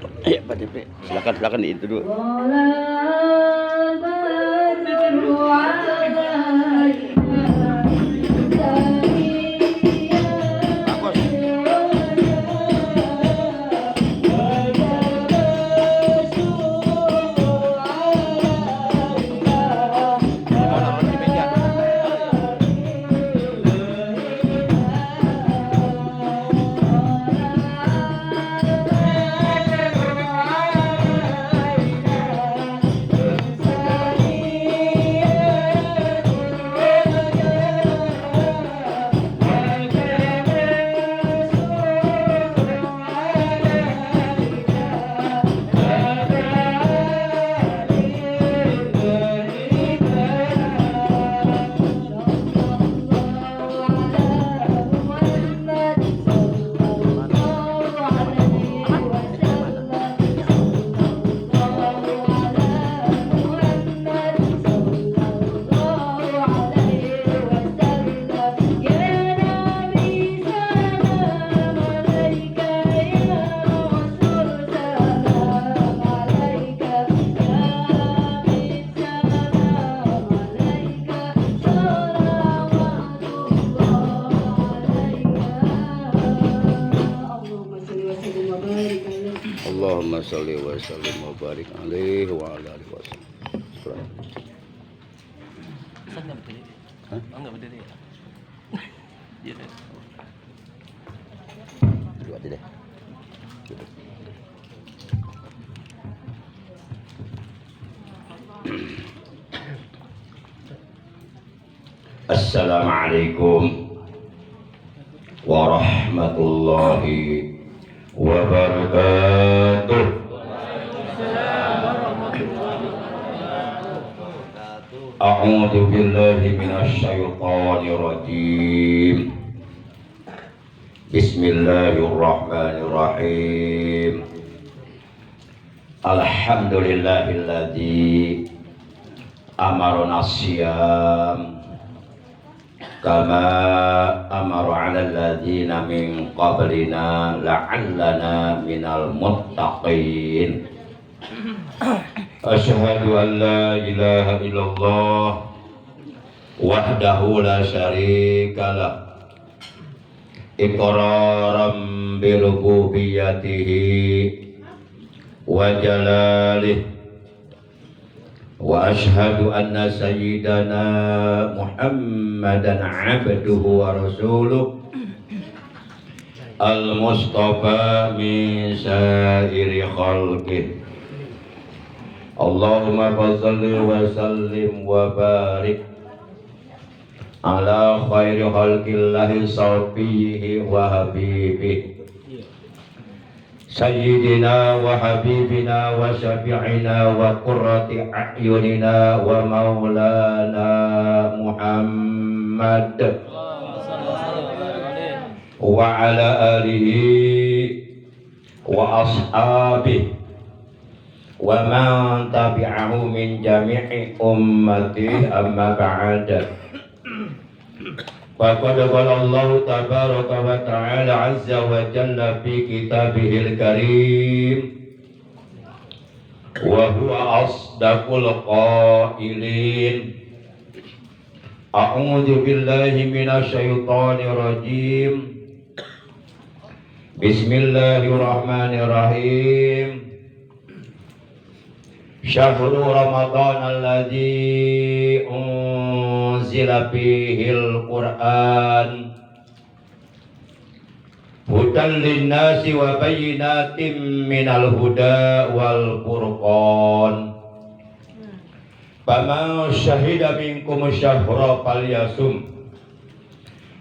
Pak DP, silakan itu dulu. Allahumma sholli wa sallim wa barik alaihi wa ala alihi wasallam. Enggak berdiri. Hah? Oh, enggak berdiri ya? Iya deh. Dua aja deh. Assalamualaikum warahmatullahi wabarakatuh. A'udzu billahi minasy syaithanir rajim. Bismillahirrahmanirrahim. Alhamdulillahilladzi amarna siyam kama amara 'alal ladzina min qablina la'allana minal muttaqin. Asyhadu an la ilaha illallah wahdahu la syarikalah iqraran bi rububiyyatihi wa jalalih wa asyhadu anna sayyidana Muhammadan abduhu wa rasuluh al-mustafa min sa'iri khalqih. Allahumma shalli wa sallim wa barik ala khairi khalqillahi sawfihi wa habibihi sayyidina wa habibina wa syafi'ina wa qurrati a'yunina wa maulana Muhammad wa ala alihi wa ashabihi wa man tabi'ahu min jami'i ummati amma ba'da. Faqad qala Allah tabaraka wa ta'ala azza wa jalla fi kitabihil karim wa huwa asdaqul qailin. A'udzu billahi minasy syaithanir rajim. Bismillahirrahmanirrahim. Syahrul Ramadan alladzi unzila fihil Qur'an hudan linnasi wa bayyinatin minal huda wal furqan. Faman syahida minkum syahra falyasum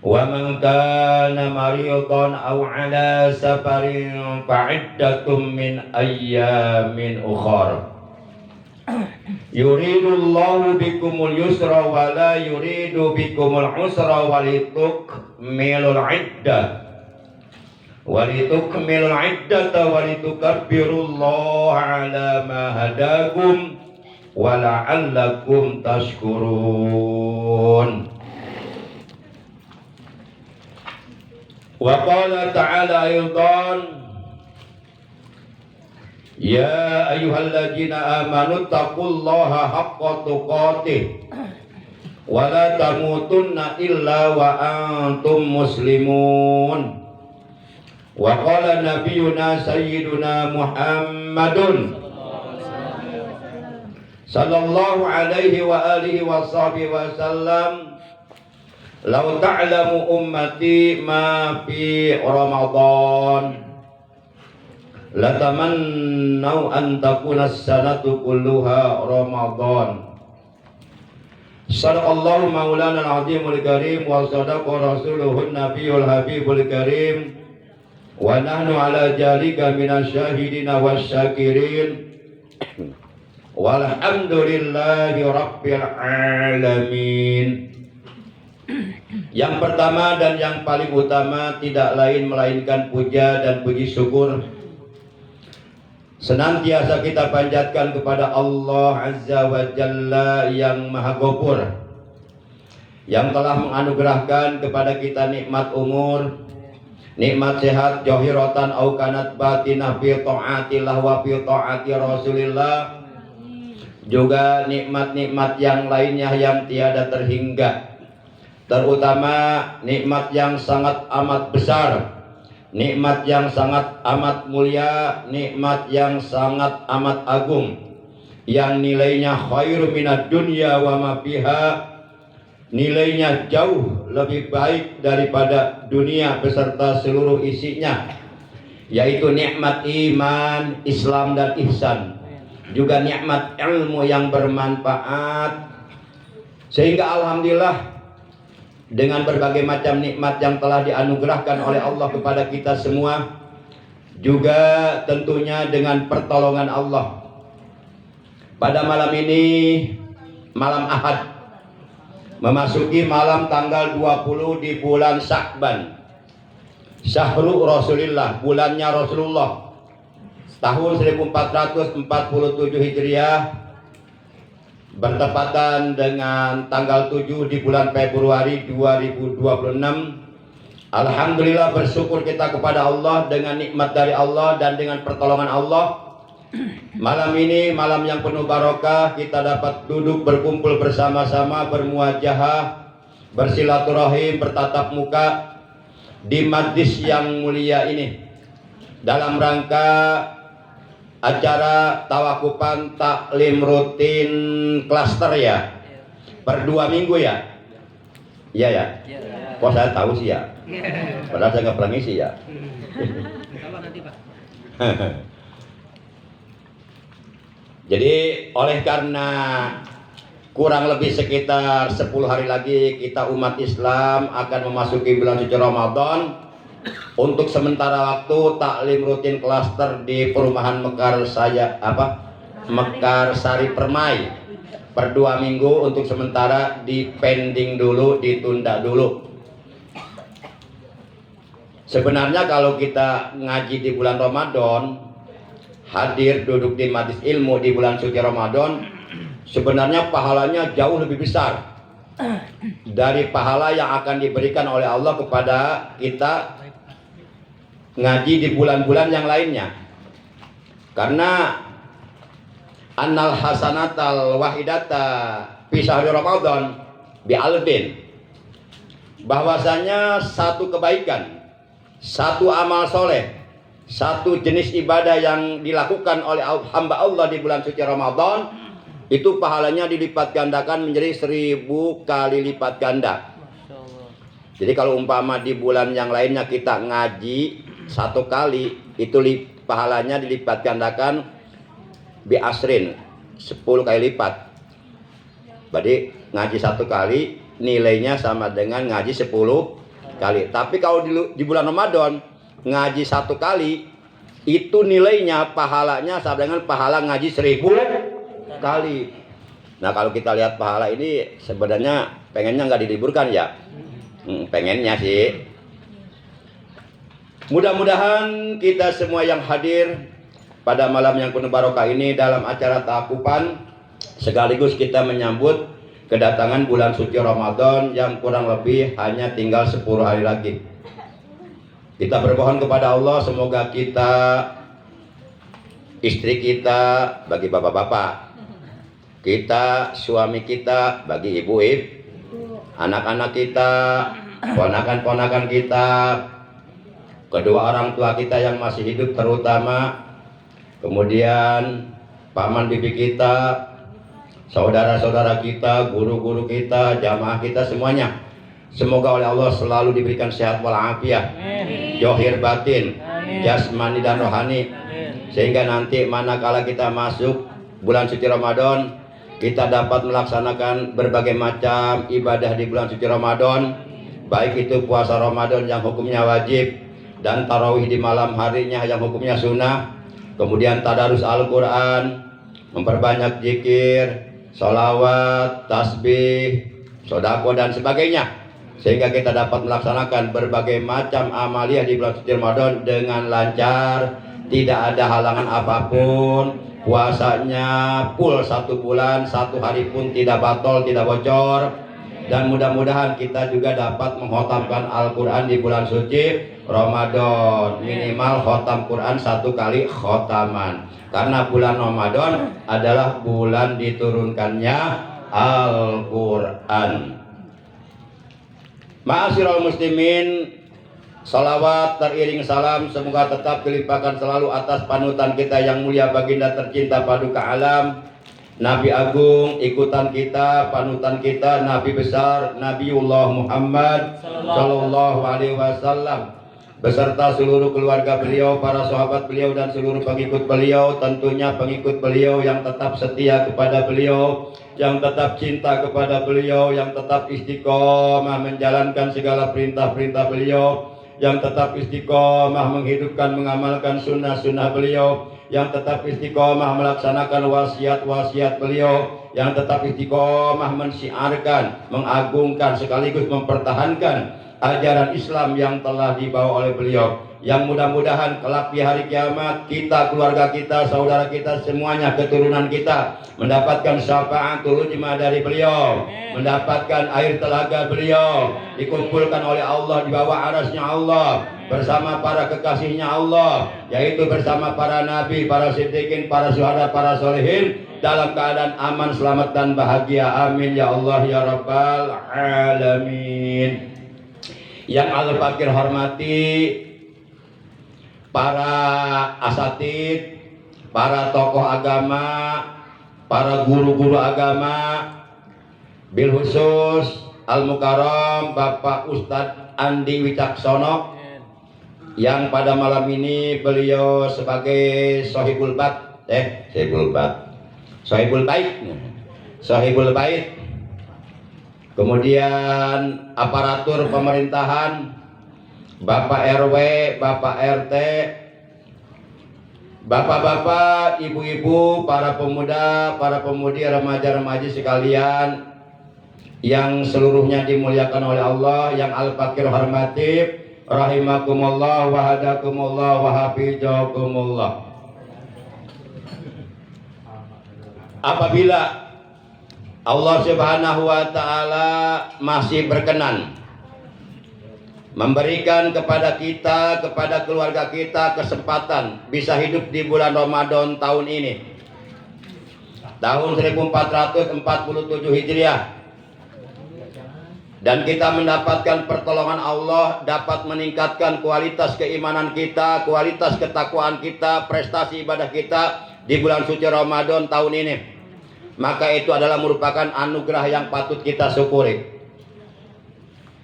wa man kana maridan aw ala safarin fa'iddatun min ayyamin ukhra. Yuridullahu bikumul yusra wa la yuridu bikumul usra walitukmilul iddata walitukabbirullaha ala ma hadakum wa la'allakum tashkurun. Wa qala ta'ala aydan Ya ayyuhalladzina amanu taqullaha haqqa tuqatih wa la tamutunna illa wa antum muslimun. Wa qala nabiyuna sayyiduna Muhammadun sallallahu alaihi wa alihi wa sahbihi wa sallam, law ta'lamu ummati ma fi Ramadan latamannau an takuna as-sanatu kulluha Ramadan. Sadaqallahu maulana al-azimul karim wa sadaqa rasuluhun nabiyul habibul karim wa nahnu ala jalika minasyahidina wasyakirin walhamdulillahi rabbil alamin. Yang pertama dan yang paling utama tidak lain melainkan puja dan puji syukur senantiasa kita panjatkan kepada Allah Azza wa Jalla yang Maha Ghafur, yang telah menganugerahkan kepada kita nikmat umur, nikmat sehat zahiratan au kanat batinah fi taatillah wa fi taati Rasulillah, juga nikmat-nikmat yang lainnya yang tiada terhingga, terutama nikmat yang sangat amat besar, nikmat yang sangat amat mulia, nikmat yang sangat amat agung, yang nilainya khairu minad dunya wa ma fiha, nilainya jauh lebih baik daripada dunia beserta seluruh isinya, yaitu nikmat iman, Islam dan ihsan, juga nikmat ilmu yang bermanfaat. Sehingga alhamdulillah dengan berbagai macam nikmat yang telah dianugerahkan oleh Allah kepada kita semua, juga tentunya dengan pertolongan Allah, pada malam ini, malam Ahad, memasuki malam tanggal 20 di bulan Sya'ban, Syahrul Rasulillah, bulannya Rasulullah, tahun 1447 Hijriah, bertepatan dengan tanggal 7 di bulan Februari 2026. Alhamdulillah, bersyukur kita kepada Allah dengan nikmat dari Allah dan dengan pertolongan Allah. Malam ini malam yang penuh barokah, kita dapat duduk berkumpul bersama-sama, bermuajahah, bersilaturahim, bertatap muka di majlis yang mulia ini dalam rangka acara tawakupan taklim rutin klaster ya, per 2 minggu ya. Iya ya. Kok saya tahu sih ya, padahal saya nggak pernah ngisi ya. Jadi oleh karena kurang lebih sekitar 10 hari lagi kita umat Islam akan memasuki bulan suci Ramadan, untuk sementara waktu taklim rutin klaster di perumahan Mekar Sari Permai per 2 minggu untuk sementara dipending dulu, ditunda dulu. Sebenarnya kalau kita ngaji di bulan Ramadan, hadir duduk di majelis ilmu di bulan suci Ramadan, sebenarnya pahalanya jauh lebih besar dari pahala yang akan diberikan oleh Allah kepada kita ngaji di bulan-bulan yang lainnya. Karena annal hasanatal wahidata fi syahri Ramadan bi albin, bahwasanya satu kebaikan, satu amal soleh, satu jenis ibadah yang dilakukan oleh hamba Allah di bulan suci Ramadan, itu pahalanya dilipat gandakan menjadi 1000 kali lipat ganda. Jadi kalau umpama di bulan yang lainnya kita ngaji 1 kali, itu pahalanya dilipat gandakan bi asrin, 10 kali lipat. Berarti ngaji 1 kali nilainya sama dengan ngaji 10 kali. Tapi kalau di bulan Ramadan ngaji 1 kali, itu nilainya pahalanya sama dengan pahala ngaji 1000 kali. Nah kalau kita lihat pahala ini sebenarnya pengennya nggak diliburkan ya, pengennya sih. Mudah-mudahan kita semua yang hadir pada malam yang penuh barokah ini dalam acara takupan, sekaligus kita menyambut kedatangan bulan suci Ramadan yang kurang lebih hanya tinggal 10 hari lagi. Kita bermohon kepada Allah semoga kita istri kita bagi bapak-bapak, kita suami kita bagi ibu-ibu, anak-anak kita, ponakan-ponakan kita, kedua orang tua kita yang masih hidup terutama, kemudian paman bibi kita, saudara-saudara kita, guru-guru kita, jamaah kita semuanya. Semoga oleh Allah selalu diberikan sehat walafiat, zahir batin, jasmani dan rohani, sehingga nanti manakala kita masuk bulan suci Ramadan, kita dapat melaksanakan berbagai macam ibadah di bulan suci Ramadan, baik itu puasa Ramadan yang hukumnya wajib, dan tarawih di malam harinya yang hukumnya sunnah, kemudian tadarus Al-Quran, memperbanyak zikir, sholawat, tasbih, sodako dan sebagainya, sehingga kita dapat melaksanakan berbagai macam amaliyah di bulan suci Ramadan dengan lancar, tidak ada halangan apapun. Puasanya full 1 bulan, 1 hari pun tidak batal, tidak bocor, dan mudah-mudahan kita juga dapat menghotamkan Al-Quran di bulan suci Ramadan, minimal khotam Quran 1 kali khotaman, karena bulan Ramadan adalah bulan diturunkannya Al-Quran. Ma'asyiral muslimin, salawat teriring salam semoga tetap dilimpahkan selalu atas panutan kita yang mulia baginda tercinta paduka alam, Nabi Agung, ikutan kita, panutan kita, Nabi besar Nabiullah Muhammad Sallallahu Alaihi Wasallam, beserta seluruh keluarga beliau, para sahabat beliau dan seluruh pengikut beliau, tentunya pengikut beliau yang tetap setia kepada beliau, yang tetap cinta kepada beliau, yang tetap istiqomah menjalankan segala perintah-perintah beliau, yang tetap istiqomah menghidupkan, mengamalkan sunnah-sunnah beliau, yang tetap istiqomah melaksanakan wasiat-wasiat beliau, yang tetap istiqomah mensiarkan, mengagungkan sekaligus mempertahankan ajaran Islam yang telah dibawa oleh beliau, yang mudah-mudahan kelak di hari kiamat kita, keluarga kita, saudara kita, semuanya keturunan kita mendapatkan syafaatul ujma dari beliau, mendapatkan air telaga beliau, dikumpulkan oleh Allah di bawah arasnya Allah bersama para kekasihnya Allah, yaitu bersama para nabi, para siddiqin, para syuhada, para solehin, dalam keadaan aman, selamat dan bahagia. Amin ya Allah ya Rabbal Alamin. Yang Al-Fakir hormati para asatid, para tokoh agama, para guru-guru agama, bil khusus Al-Mukarram Bapak Ustadz Andi Wicaksono, yang pada malam ini beliau sebagai Sohibul Bait, kemudian aparatur pemerintahan, Bapak RW, Bapak RT, bapak-bapak, ibu-ibu, para pemuda, para pemudi, remaja-remaji sekalian yang seluruhnya dimuliakan oleh Allah, yang Al-Fakir hormati, rahimakumullah wa hadakumullah wa hafizakumullah. Apabila Allah Subhanahu wa Ta'ala masih berkenan memberikan kepada kita, kepada keluarga kita kesempatan bisa hidup di bulan Ramadan tahun ini, tahun 1447 Hijriah, dan kita mendapatkan pertolongan Allah, dapat meningkatkan kualitas keimanan kita, kualitas ketakwaan kita, prestasi ibadah kita di bulan suci Ramadan tahun ini, maka itu adalah merupakan anugerah yang patut kita syukuri.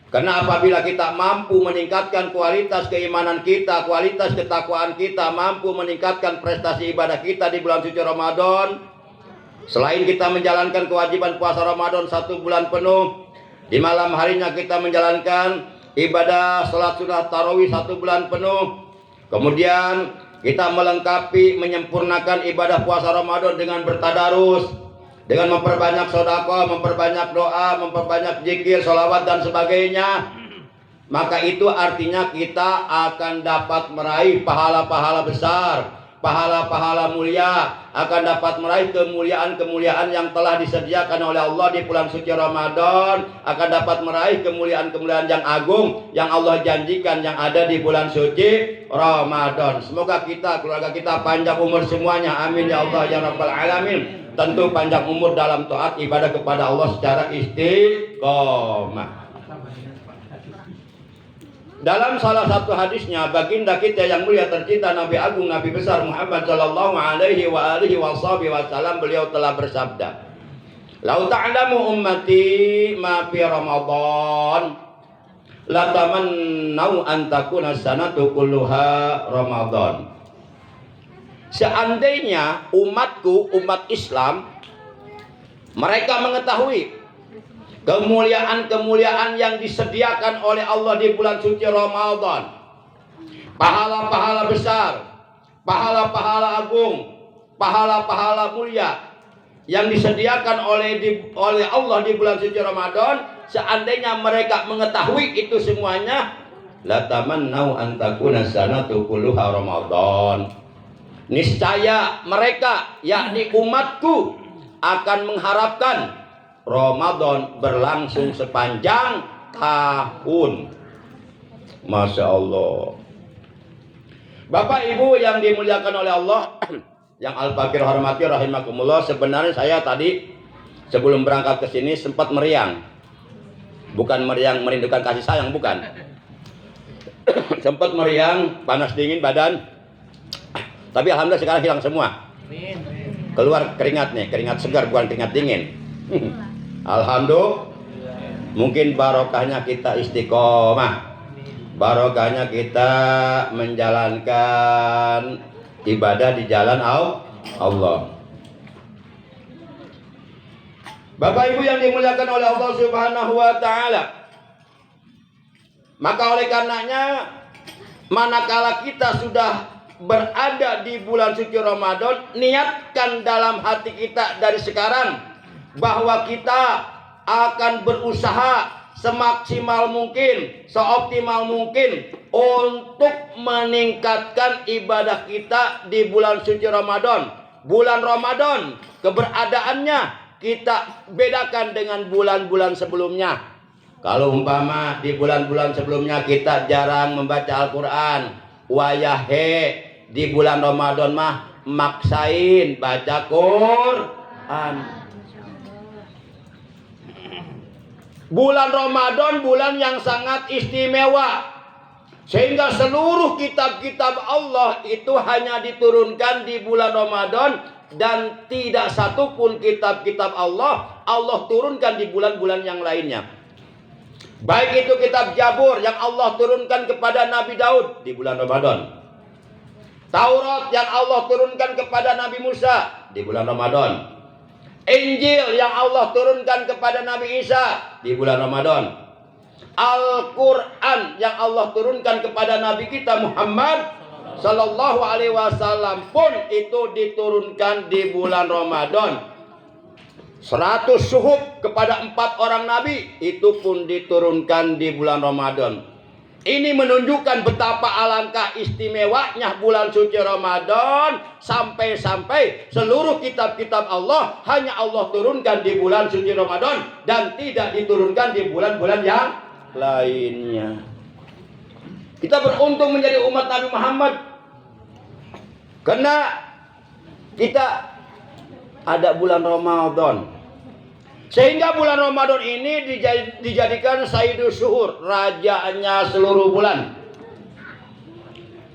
Karena apabila kita mampu meningkatkan kualitas keimanan kita, kualitas ketakwaan kita, mampu meningkatkan prestasi ibadah kita di bulan suci Ramadan, selain kita menjalankan kewajiban puasa Ramadan 1 bulan penuh, di malam harinya kita menjalankan ibadah salat sunnah tarawih 1 bulan penuh, kemudian kita melengkapi, menyempurnakan ibadah puasa Ramadan dengan bertadarus, dengan memperbanyak sedekah, memperbanyak doa, memperbanyak zikir, sholawat dan sebagainya, maka itu artinya kita akan dapat meraih pahala-pahala besar pahala-pahala mulia, akan dapat meraih kemuliaan-kemuliaan yang telah disediakan oleh Allah di bulan suci Ramadan, akan dapat meraih kemuliaan-kemuliaan yang agung yang Allah janjikan yang ada di bulan suci Ramadan. Semoga kita, keluarga kita panjang umur semuanya, amin ya Allah ya Rabbal Alamin. Tentu panjang umur dalam taat ibadah kepada Allah secara istiqomah. Dalam salah satu hadisnya, baginda kita yang mulia tercinta Nabi Agung Nabi besar Muhammad sallallahu alaihi wasallam, beliau telah bersabda, "Lau ta'lamu ummati ma fi Ramadan, la tamannau an takuna sanatu kulluha Ramadan." Seandainya umatku, umat Islam, mereka mengetahui kemuliaan-kemuliaan yang disediakan oleh Allah di bulan suci Ramadan, pahala-pahala besar, pahala-pahala agung, pahala-pahala mulia yang disediakan oleh Allah di bulan suci Ramadan, seandainya mereka mengetahui itu semuanya, la tamannau an takuna sanatu kulluha Ramadan. Niscaya mereka, yakni umatku, akan mengharapkan Ramadan berlangsung sepanjang tahun. Masya Allah. Bapak Ibu yang dimuliakan oleh Allah, yang Al-Fakir hormati rahimakumullah, sebenarnya saya tadi sebelum berangkat ke sini sempat meriang. Bukan meriang merindukan kasih sayang, bukan. Sempat meriang, panas dingin badan. Tapi alhamdulillah sekarang hilang semua. Keluar keringat nih, keringat segar bukan keringat dingin. Alhamdulillah. Mungkin barokahnya kita istiqomah, barokahnya kita menjalankan ibadah di jalan Allah. Bapak Ibu yang dimuliakan oleh Allah Subhanahu wa taala, maka oleh karenanya manakala kita sudah berada di bulan suci Ramadan, niatkan dalam hati kita dari sekarang bahwa kita akan berusaha semaksimal mungkin, seoptimal mungkin untuk meningkatkan ibadah kita di bulan suci Ramadan. Bulan Ramadan keberadaannya kita bedakan dengan bulan-bulan sebelumnya. Kalau umpama di bulan-bulan sebelumnya kita jarang membaca Al-Quran, wayahe di bulan Ramadan mah maksain baca Quran. Bulan Ramadan bulan yang sangat istimewa, sehingga seluruh kitab-kitab Allah itu hanya diturunkan di bulan Ramadan, dan tidak satupun kitab-kitab Allah turunkan di bulan-bulan yang lainnya. Baik itu kitab Jabur yang Allah turunkan kepada Nabi Daud di bulan Ramadan, Taurat yang Allah turunkan kepada Nabi Musa di bulan Ramadan, Injil yang Allah turunkan kepada Nabi Isa di bulan Ramadan, Al-Quran yang Allah turunkan kepada Nabi kita Muhammad Sallallahu Alaihi Wasallam pun itu diturunkan di bulan Ramadan. 100 suhuf kepada 4 orang Nabi itu pun diturunkan di bulan Ramadan. Ini menunjukkan betapa alangkah istimewanya bulan suci Ramadan, sampai-sampai seluruh kitab-kitab Allah hanya Allah turunkan di bulan suci Ramadan dan tidak diturunkan di bulan-bulan yang lainnya. Kita beruntung menjadi umat Nabi Muhammad karena kita ada bulan Ramadan. Sehingga bulan Ramadan ini dijadikan Sayyidus Syuhur, rajanya seluruh bulan.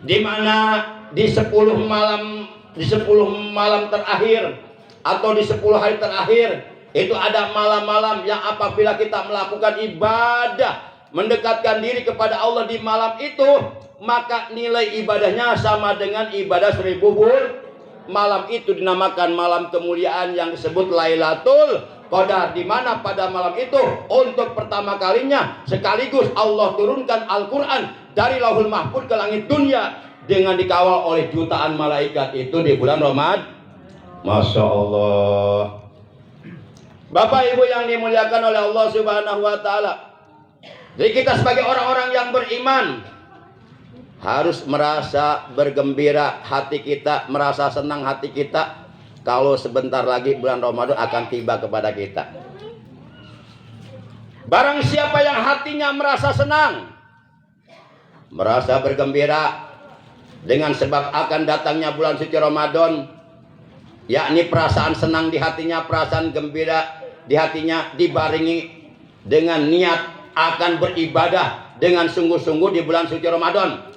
Di mana di 10 malam terakhir atau di 10 hari terakhir itu ada malam-malam yang apabila kita melakukan ibadah, mendekatkan diri kepada Allah di malam itu, maka nilai ibadahnya sama dengan ibadah 1000 bulan. Malam itu dinamakan malam kemuliaan yang disebut Lailatul Qadar, di mana pada malam itu untuk pertama kalinya sekaligus Allah turunkan Al-Quran dari Lauhul Mahfuz ke langit dunia dengan dikawal oleh jutaan malaikat itu di bulan Ramadan. Masya Allah. Bapak Ibu yang dimuliakan oleh Allah Subhanahu wa taala. Jadi kita sebagai orang-orang yang beriman harus merasa bergembira hati kita, merasa senang hati kita kalau sebentar lagi bulan Ramadan akan tiba kepada kita. Barang siapa yang hatinya merasa senang, merasa bergembira dengan sebab akan datangnya bulan suci Ramadan, yakni perasaan senang di hatinya, perasaan gembira di hatinya, dibarengi dengan niat akan beribadah dengan sungguh-sungguh di bulan suci Ramadan,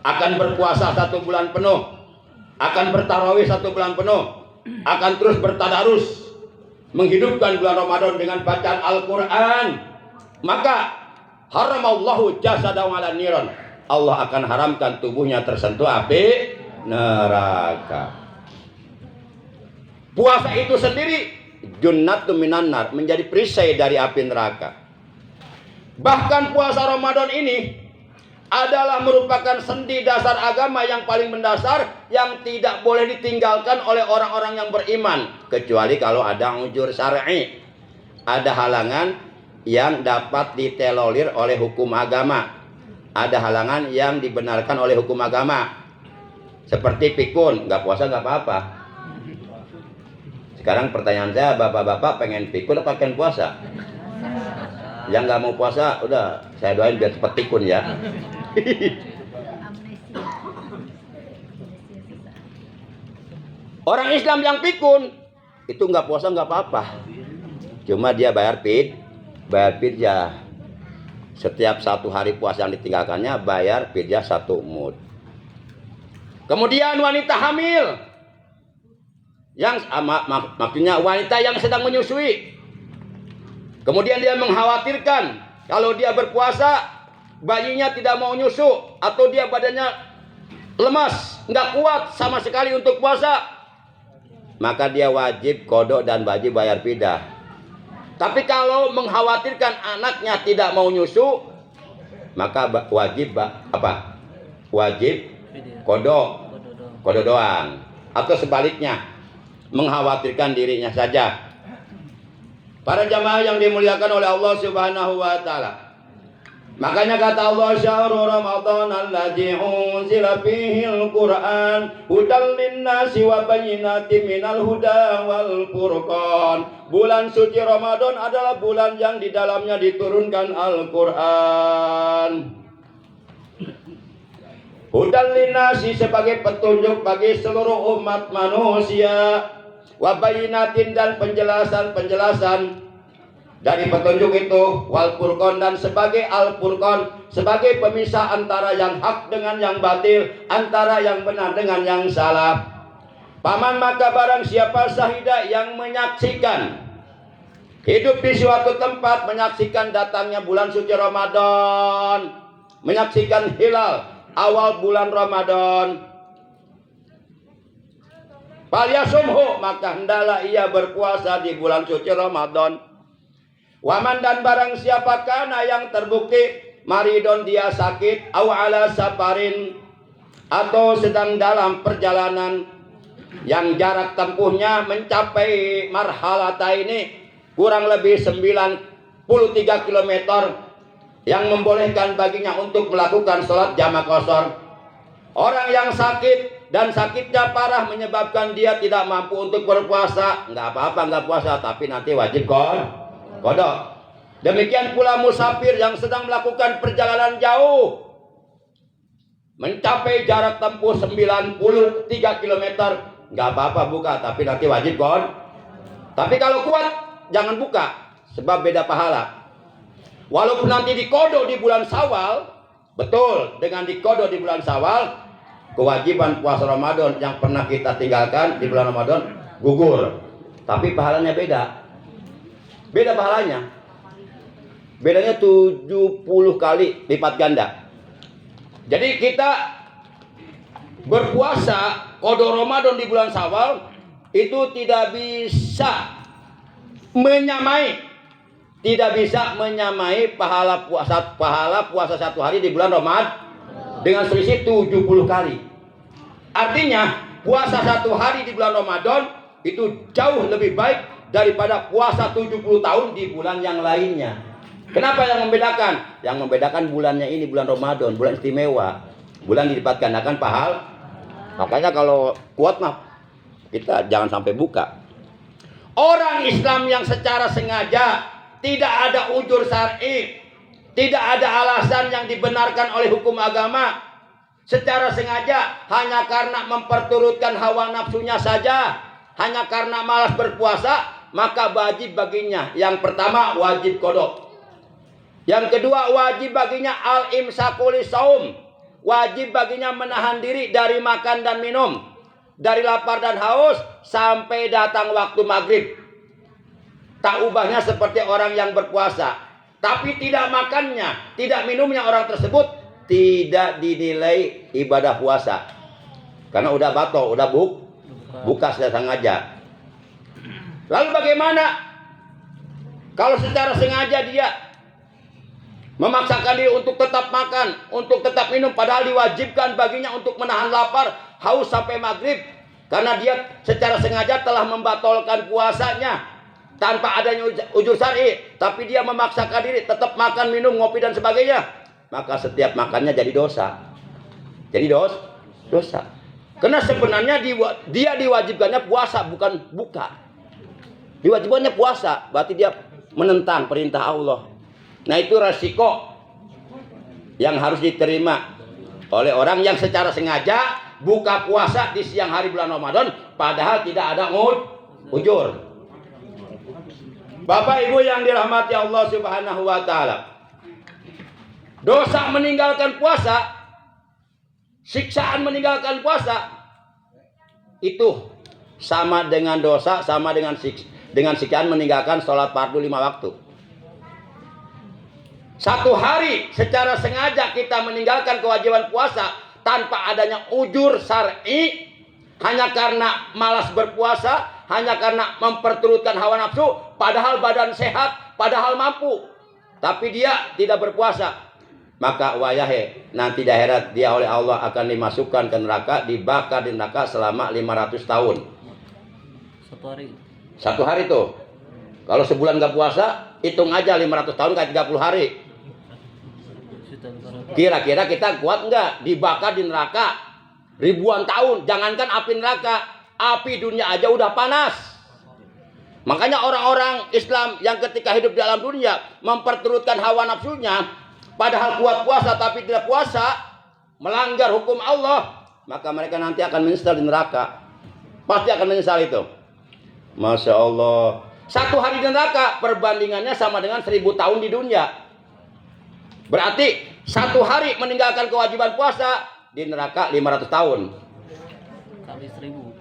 akan berpuasa 1 bulan penuh, akan bertarawih 1 bulan penuh, akan terus bertadarus menghidupkan bulan Ramadan dengan bacaan Al-Quran, maka haramallahu jasadahu ala niron, Allah akan haramkan tubuhnya tersentuh api neraka. Puasa itu sendiri junnatun minan nar, menjadi perisai dari api neraka. Bahkan puasa Ramadan ini adalah merupakan sendi dasar agama yang paling mendasar, yang tidak boleh ditinggalkan oleh orang-orang yang beriman, kecuali kalau ada uzur syar'i, ada halangan yang dapat ditolerir oleh hukum agama, ada halangan yang dibenarkan oleh hukum agama, seperti pikun, nggak puasa nggak apa-apa. Sekarang pertanyaan saya, bapak-bapak pengen pikun atau pengen puasa? Yang nggak mau puasa, udah saya doain biar cepat pikun ya. Orang Islam yang pikun itu nggak puasa nggak apa-apa, cuma dia bayar fidyah. Setiap 1 hari puasa yang ditinggalkannya bayar fidyah 1 mud. Kemudian wanita hamil, yang maksudnya wanita yang sedang menyusui, kemudian dia mengkhawatirkan kalau dia berpuasa bayinya tidak mau nyusu, atau dia badannya lemas, nggak kuat sama sekali untuk puasa, maka dia wajib kodok dan wajib bayar fidyah. Tapi kalau mengkhawatirkan anaknya tidak mau nyusu, maka wajib apa? Wajib kodok doang, atau sebaliknya mengkhawatirkan dirinya saja. Para jamaah yang dimuliakan oleh Allah Subhanahu wa taala, makanya kata Allah, syahrul Ramadan alladzi unzila fihil Qur'an hudal linnasi wa bayyinatin minal huda wal furqan. Bulan suci Ramadan adalah bulan yang di dalamnya diturunkan Al-Qur'an. Hudal linnasi sebagai petunjuk bagi seluruh umat manusia, wa bayyinatin dan penjelasan dari petunjuk itu, wal furqan dan sebagai al-furqan, sebagai pemisah antara yang hak dengan yang batil, antara yang benar dengan yang salah. Paman maka barang siapa syahidah yang menyaksikan hidup di suatu tempat, menyaksikan datangnya bulan suci Ramadan, menyaksikan hilal awal bulan Ramadan, falyasumhu, maka hendaklah ia berpuasa di bulan suci Ramadan. Waman dan barang siapa kana yang terbukti maridon dia sakit, aw ala safarin atau sedang dalam perjalanan yang jarak tempuhnya mencapai marhalata ini kurang lebih 93 km, yang membolehkan baginya untuk melakukan sholat jamak qashar. Orang yang sakit dan sakitnya parah menyebabkan dia tidak mampu untuk berpuasa, nggak apa-apa nggak puasa, tapi nanti wajib kodok. Demikian pula musafir yang sedang melakukan perjalanan jauh mencapai jarak tempuh 93 km, nggak apa-apa buka, tapi nanti wajib Tapi kalau kuat jangan buka, sebab beda pahala. Walaupun nanti dikodok di bulan Syawal, betul, dengan dikodok di bulan Syawal, kewajiban puasa Ramadan yang pernah kita tinggalkan di bulan Ramadan gugur, tapi pahalanya beda pahalanya. Bedanya 70 kali lipat ganda. Jadi kita berpuasa qada Ramadan di bulan Syawal itu tidak bisa menyamai pahala puasa 1 hari di bulan Ramadan dengan selisih 70 kali. Artinya puasa 1 hari di bulan Ramadan itu jauh lebih baik daripada puasa 70 tahun di bulan yang lainnya. Kenapa yang membedakan? Yang membedakan bulannya ini bulan Ramadan, bulan istimewa. Bulan dilipat gandakan pahala. Makanya kalau kuat mah kita jangan sampai buka. Orang Islam yang secara sengaja tidak ada ujur syar'i, tidak ada alasan yang dibenarkan oleh hukum agama, secara sengaja hanya karena memperturutkan hawa nafsunya saja, hanya karena malas berpuasa, maka wajib baginya yang pertama wajib qadha. Yang kedua wajib baginya al-imsaku lisaum, wajib baginya menahan diri dari makan dan minum, dari lapar dan haus sampai datang waktu maghrib. Tak ubahnya seperti orang yang berpuasa, tapi tidak makannya, tidak minumnya orang tersebut tidak dinilai ibadah puasa. Karena udah batal, udah buka secara sengaja. Lalu bagaimana kalau secara sengaja dia memaksakan diri untuk tetap makan, untuk tetap minum, padahal diwajibkan baginya untuk menahan lapar, haus sampai maghrib, karena dia secara sengaja telah membatalkan puasanya tanpa adanya ujur syar'i, tapi dia memaksakan diri tetap makan, minum, ngopi dan sebagainya, maka setiap makannya jadi dosa. Jadi dosa. Karena sebenarnya dia diwajibkannya puasa, bukan buka. Diwajibkannya puasa, berarti dia menentang perintah Allah. Nah, itu resiko yang harus diterima oleh orang yang secara sengaja buka puasa di siang hari bulan Ramadan padahal tidak ada ujur. Bapak Ibu yang dirahmati Allah Subhanahu wa taala. Dosa meninggalkan puasa, siksaan meninggalkan puasa itu sama dengan dosa, sama dengan siksaan meninggalkan sholat fardu 5 waktu. Satu hari secara sengaja kita meninggalkan kewajiban puasa tanpa adanya ujur syar'i, hanya karena malas berpuasa, hanya karena memperturutkan hawa nafsu, padahal badan sehat, padahal mampu, tapi dia tidak berpuasa, maka wayahe nanti di akhirat dia oleh Allah akan dimasukkan ke neraka, dibakar di neraka selama 500 tahun. Satu hari tuh. Kalau sebulan gak puasa, hitung aja 500 tahun kayak 30 hari. Kira-kira kita kuat enggak dibakar di neraka ribuan tahun? Jangankan api neraka, api dunia aja udah panas. Makanya orang-orang Islam yang ketika hidup di alam dunia memperturutkan hawa nafsunya, padahal kuat puasa tapi tidak puasa, melanggar hukum Allah, maka mereka nanti akan menyesal di neraka. Pasti akan menyesal itu. Masya Allah. Satu hari di neraka perbandingannya sama dengan 1000 tahun di dunia. Berarti satu hari meninggalkan kewajiban puasa di neraka 500 tahun.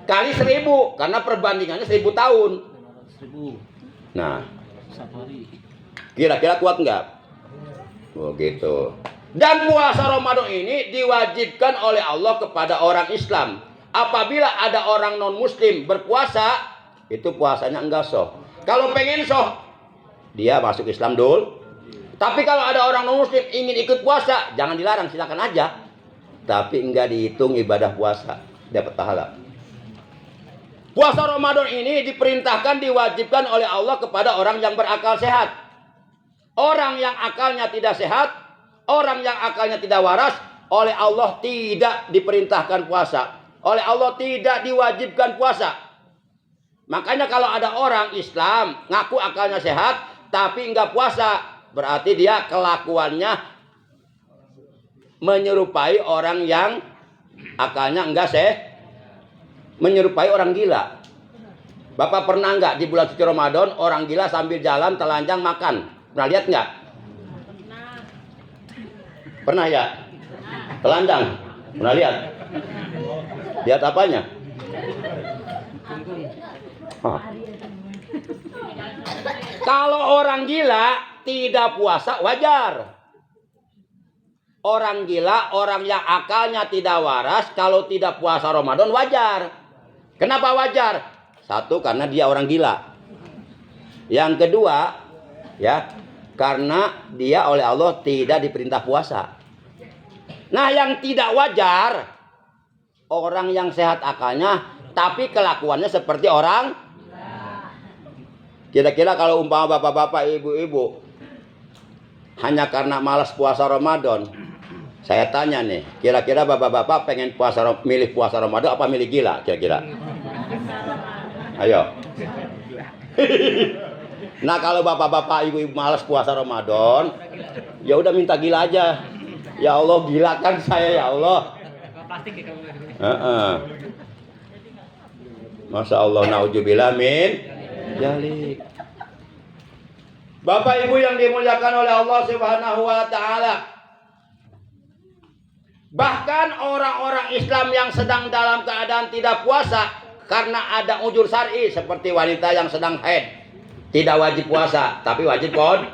Kali 1000 karena perbandingannya 1000 tahun. Nah, kira-kira kuat nggak? Oh gitu. Dan puasa Ramadan ini diwajibkan oleh Allah kepada orang Islam. Apabila ada orang non muslim berpuasa, itu puasanya enggak sah. Kalau pengen sah, dia masuk Islam dulu. Tapi kalau ada orang non muslim ingin ikut puasa, jangan dilarang, silakan aja. Tapi enggak dihitung ibadah puasa, dapat pahala. Puasa Ramadan ini diperintahkan, diwajibkan oleh Allah kepada orang yang berakal sehat. Orang yang akalnya tidak sehat, orang yang akalnya tidak waras, oleh Allah tidak diperintahkan puasa. Oleh Allah tidak diwajibkan puasa. Makanya kalau ada orang Islam ngaku akalnya sehat tapi enggak puasa, berarti dia kelakuannya menyerupai orang yang akalnya enggak sehat, menyerupai orang gila. Bapak pernah enggak di bulan suci Ramadan orang gila sambil jalan telanjang makan? Pernah lihat enggak? Pernah ya? Telanjang? Pernah lihat? Lihat apanya? Kalau orang gila tidak puasa wajar. Orang gila, orang yang akalnya tidak waras, kalau tidak puasa Ramadan wajar. Kenapa wajar? Satu, karena dia orang gila. Yang kedua, ya, karena dia oleh Allah tidak diperintah puasa. Nah, yang tidak wajar, orang yang sehat akalnya tapi kelakuannya seperti orang. Kira-kira kalau umpama bapak-bapak, ibu-ibu hanya karena malas puasa Ramadan, Saya tanya nih, kira-kira bapak-bapak pengen milih puasa Ramadan apa milih gila kira-kira? Ayo. Nah kalau bapak-bapak ibu-ibu malas puasa Ramadan, ya udah minta gila aja. Ya Allah gilakan saya ya Allah. Masya Allah, naudzubillah min jalik. Bapak Ibu yang dimuliakan oleh Allah Subhanahu wa taala. Bahkan orang-orang Islam yang sedang dalam keadaan tidak puasa karena ada uzur syar'i seperti wanita yang sedang haid, tidak wajib puasa, tapi wajib qad.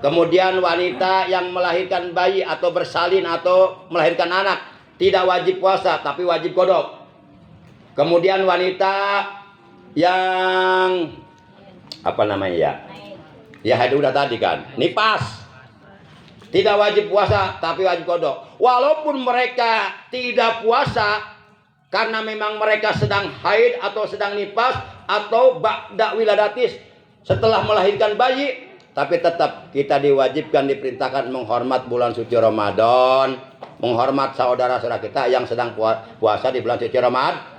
Kemudian wanita yang melahirkan bayi atau bersalin atau melahirkan anak, tidak wajib puasa, tapi wajib qada. Kemudian wanita yang apa namanya ya? Ya haid udah tadi kan, nifas. Tidak wajib puasa tapi wajib qada. Walaupun mereka tidak puasa karena memang mereka sedang haid atau sedang nifas atau ba'da wiladatis setelah melahirkan bayi, tapi tetap kita diwajibkan diperintahkan menghormat bulan suci Ramadan, menghormat saudara-saudara kita yang sedang puasa di bulan suci Ramadan.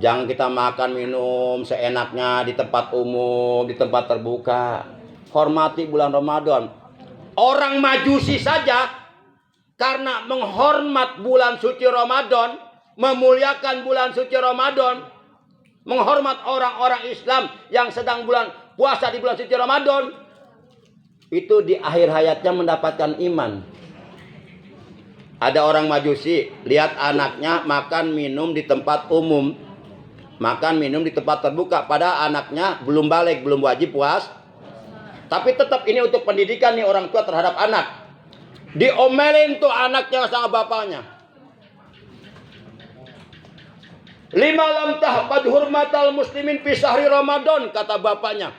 Jangan kita makan minum seenaknya di tempat umum, di tempat terbuka. Hormati bulan Ramadan. Orang Majusi saja karena menghormat bulan suci Ramadan, memuliakan bulan suci Ramadan, menghormat orang-orang Islam yang sedang puasa di bulan suci Ramadan, itu di akhir hayatnya mendapatkan iman. Ada orang Majusi, lihat anaknya makan minum di tempat umum, makan minum di tempat terbuka, pada anaknya belum balik, belum wajib puasa. Tapi tetap ini untuk pendidikan nih orang tua terhadap anak. Diomelin tuh anaknya sama bapaknya. Lima lam tahfad hurmatal muslimin fi syahri Ramadan, kata bapaknya.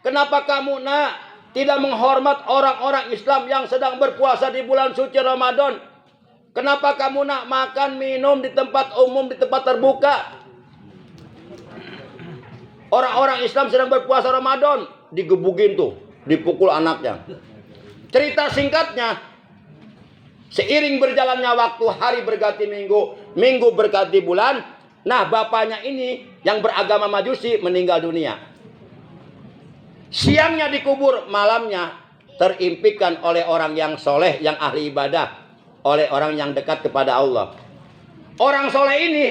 Kenapa kamu nak tidak menghormat orang-orang Islam yang sedang berpuasa di bulan suci Ramadan? Kenapa kamu nak makan minum di tempat umum, di tempat terbuka? Orang-orang Islam sedang berpuasa Ramadan, digebukin tuh, dipukul anaknya. Cerita singkatnya, seiring berjalannya waktu, hari berganti minggu, minggu berganti bulan, nah bapaknya ini yang beragama Majusi meninggal dunia. Siangnya dikubur, malamnya terimpikan oleh orang yang soleh, yang ahli ibadah, oleh orang yang dekat kepada Allah. Orang soleh ini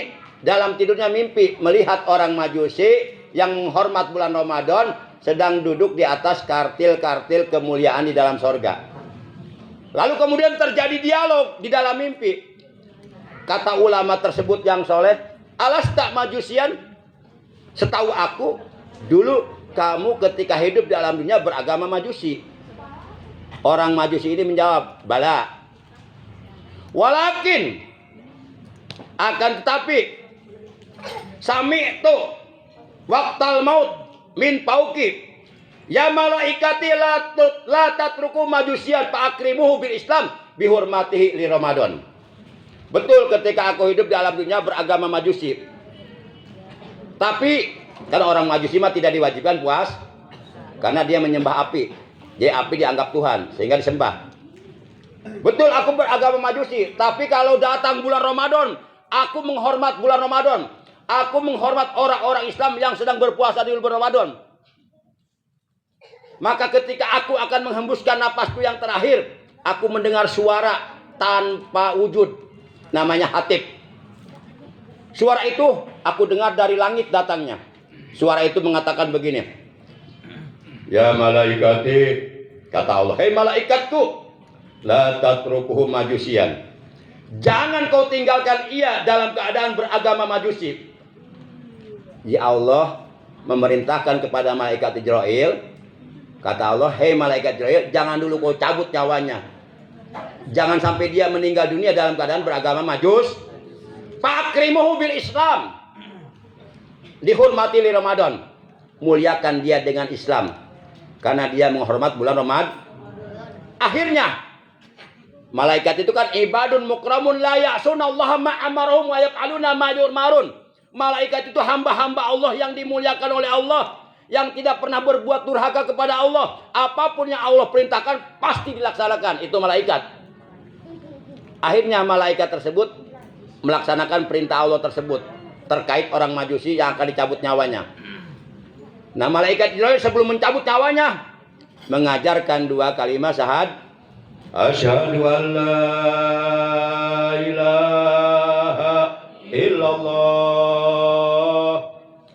dalam tidurnya mimpi melihat orang Majusi yang menghormat bulan Ramadan sedang duduk di atas kartil-kartil kemuliaan di dalam sorga. Lalu kemudian terjadi dialog di dalam mimpi. Kata ulama tersebut yang soleh, alasta majusian? Setahu aku, dulu kamu ketika hidup di alam dunia beragama Majusi. Orang Majusi ini menjawab, bala. Walakin, akan tetapi, sami itu waqtal maut min pauki ya malaikati la tatruku majusian fa'akrimuhu bil Islam bihurmatihi li Ramadan. Betul, ketika aku hidup di alam dunia beragama Majusi. Tapi kan orang Majusi mah tidak diwajibkan puas karena dia menyembah api. Jadi api dianggap Tuhan sehingga disembah. Betul, aku beragama Majusi, tapi kalau datang bulan Ramadan, aku menghormat bulan Ramadan. Aku menghormat orang-orang Islam yang sedang berpuasa di bulan Ramadan. Maka ketika aku akan menghembuskan napasku yang terakhir, aku mendengar suara tanpa wujud, namanya hatib. Suara itu aku dengar dari langit datangnya. Suara itu mengatakan begini, ya malaikati, kata Allah, hei malaikatku, la tatrukuhu majusian, jangan kau tinggalkan ia dalam keadaan beragama Majusi. Ya Allah memerintahkan kepada malaikat Jibril, kata Allah, hei malaikat Jibril, jangan dulu kau cabut nyawanya. Jangan sampai dia meninggal dunia dalam keadaan beragama Majus. Fakrimuhu bil Islam, dihormati li Ramadan, muliakan dia dengan Islam karena dia menghormat bulan Ramadan. Akhirnya malaikat itu kan ibadun mukramun la ya'sunallaha ma amarahum wa yaf'aluna ma yu'marun. Malaikat itu hamba-hamba Allah yang dimuliakan oleh Allah, yang tidak pernah berbuat durhaka kepada Allah. Apapun yang Allah perintahkan pasti dilaksanakan. Itu malaikat. Akhirnya malaikat tersebut melaksanakan perintah Allah tersebut terkait orang Majusi yang akan dicabut nyawanya. Nah, malaikat Jibril sebelum mencabut nyawanya mengajarkan 2 kalimat syahadat. Asyhadu an la ilaha illallah.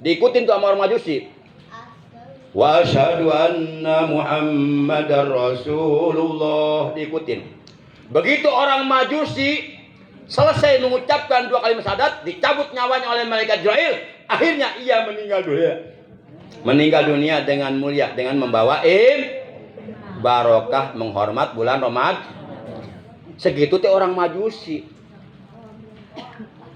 Diikutin tuh sama orang Majusi. Wa asyhadu anna Muhammadar Rasulullah, diikutin. Begitu orang Majusi selesai mengucapkan 2 kalimat syahadat, dicabut nyawanya oleh malaikat Jibril. Akhirnya ia meninggal dunia. Meninggal dunia dengan mulia, dengan membawa barokah, menghormat bulan Ramadan. Segitu teh orang Majusi.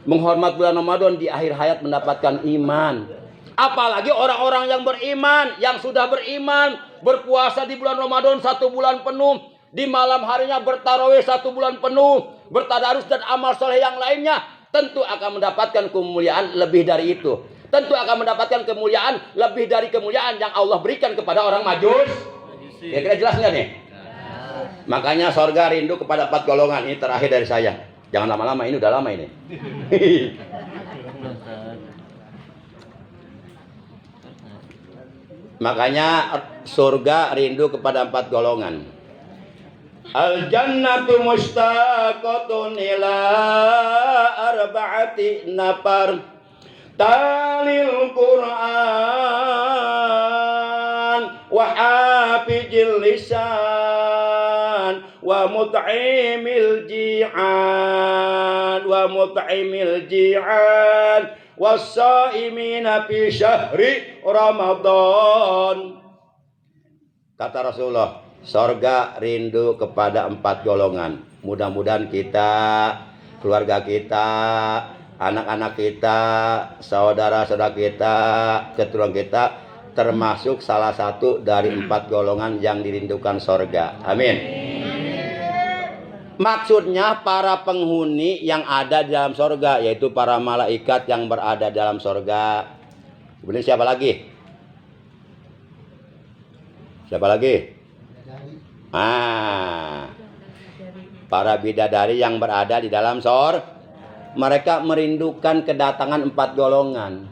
Menghormat bulan Ramadan, di akhir hayat mendapatkan iman. Apalagi orang-orang yang beriman, yang sudah beriman, berpuasa di bulan Ramadan 1 bulan penuh, di malam harinya bertarawih 1 bulan penuh, bertadarus dan amal soleh yang lainnya, tentu akan mendapatkan kemuliaan lebih dari itu. Tentu akan mendapatkan kemuliaan lebih dari kemuliaan yang Allah berikan kepada orang Majus. Kira-kira jelas nggak nih? Makanya sorga rindu kepada 4 golongan. Ini terakhir dari saya. Jangan lama-lama, ini udah lama ini. Makanya surga rindu kepada 4 golongan. Al jannatu mustaqatun ila arba'ati nafar. Talil Quran wa hafizil lisan wa mut'imil ji'an was-saimina fi syahri Ramadan. Kata Rasulullah, sorga rindu kepada 4 golongan. Mudah-mudahan kita, keluarga kita, anak-anak kita, saudara-saudara kita, keturunan kita termasuk salah satu dari 4 golongan yang dirindukan sorga. Amin. Maksudnya para penghuni yang ada di dalam sorga, yaitu para malaikat yang berada dalam sorga. Kemudian siapa lagi? Siapa lagi? Para bidadari yang berada di dalam sorga. Mereka merindukan kedatangan 4 golongan.